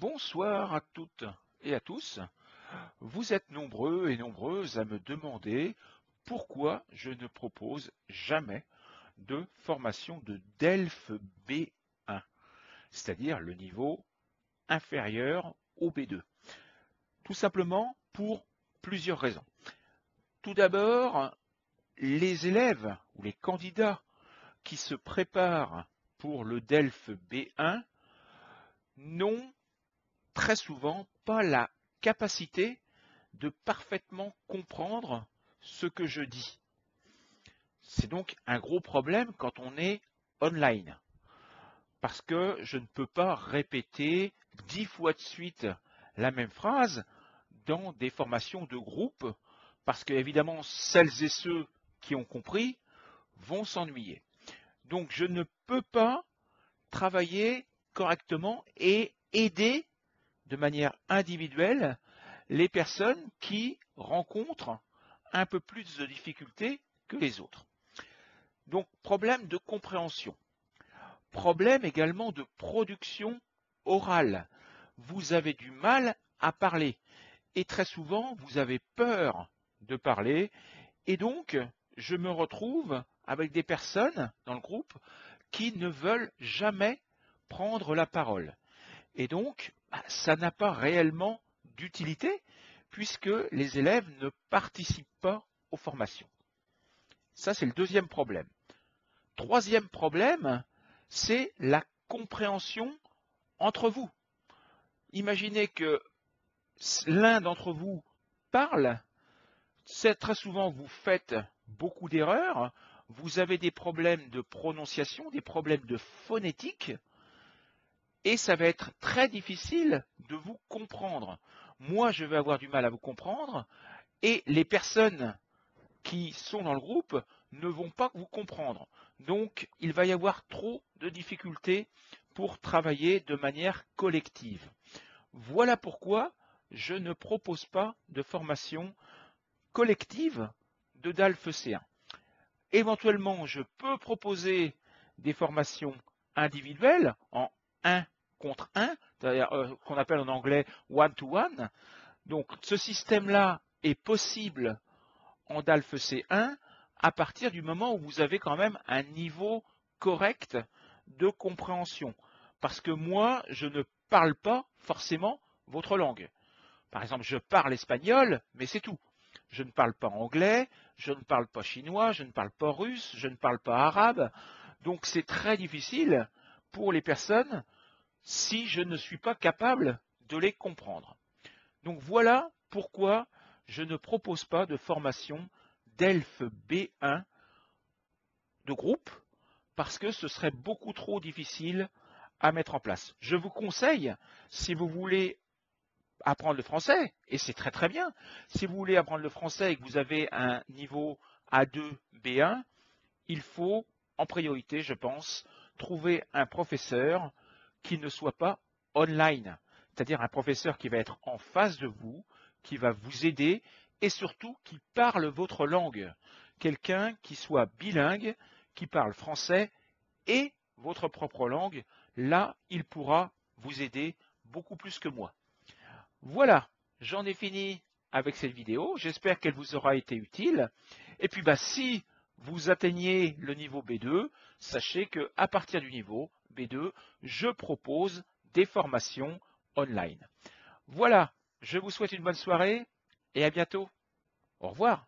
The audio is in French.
Bonsoir à toutes et à tous. Vous êtes nombreux et nombreuses à me demander pourquoi je ne propose jamais de formation de DELF B1, c'est-à-dire le niveau inférieur au B2. Tout simplement pour plusieurs raisons. Tout d'abord, les élèves ou les candidats qui se préparent pour le DELF B1 n'ont très souvent pas la capacité de parfaitement comprendre ce que je dis. C'est donc un gros problème quand on est online, parce que je ne peux pas répéter 10 fois de suite la même phrase dans des formations de groupe, parce que évidemment celles et ceux qui ont compris vont s'ennuyer. Donc je ne peux pas travailler correctement et aider de manière individuelle les personnes qui rencontrent un peu plus de difficultés que les autres. Donc, problème de compréhension. Problème également de production orale. Vous avez du mal à parler et très souvent, vous avez peur de parler et donc, je me retrouve avec des personnes dans le groupe qui ne veulent jamais prendre la parole. Et donc, ça n'a pas réellement d'utilité puisque les élèves ne participent pas aux formations. Ça, c'est le deuxième problème. Troisième problème, c'est la compréhension entre vous. Imaginez que l'un d'entre vous parle, très souvent vous faites beaucoup d'erreurs, vous avez des problèmes de prononciation, des problèmes de phonétique, et ça va être très difficile de vous comprendre. Moi, je vais avoir du mal à vous comprendre, et les personnes qui sont dans le groupe ne vont pas vous comprendre. Donc, il va y avoir trop de difficultés pour travailler de manière collective. Voilà pourquoi je ne propose pas de formation collective de DALF C1. Éventuellement, je peux proposer des formations individuelles en 1 contre 1, c'est-à-dire qu'on appelle en anglais one-to-one. Donc, ce système-là est possible en DALF C1 à partir du moment où vous avez quand même un niveau correct de compréhension. Parce que moi, je ne parle pas forcément votre langue. Par exemple, je parle espagnol, mais c'est tout. Je ne parle pas anglais, je ne parle pas chinois, je ne parle pas russe, je ne parle pas arabe. Donc c'est très difficile pour les personnes si je ne suis pas capable de les comprendre. Donc voilà pourquoi je ne propose pas de formation DELF B1 de groupe, parce que ce serait beaucoup trop difficile à mettre en place. Je vous conseille, si vous voulez apprendre le français, et c'est très très bien, si vous voulez apprendre le français et que vous avez un niveau A2, B1, il faut en priorité, je pense, trouver un professeur qui ne soit pas online, c'est-à-dire un professeur qui va être en face de vous, qui va vous aider et surtout qui parle votre langue. Quelqu'un qui soit bilingue, qui parle français et votre propre langue, là, il pourra vous aider beaucoup plus que moi. Voilà, j'en ai fini avec cette vidéo. J'espère qu'elle vous aura été utile. Et puis, si vous atteignez le niveau B2, sachez qu'à partir du niveau B2, je propose des formations online. Voilà, je vous souhaite une bonne soirée et à bientôt. Au revoir.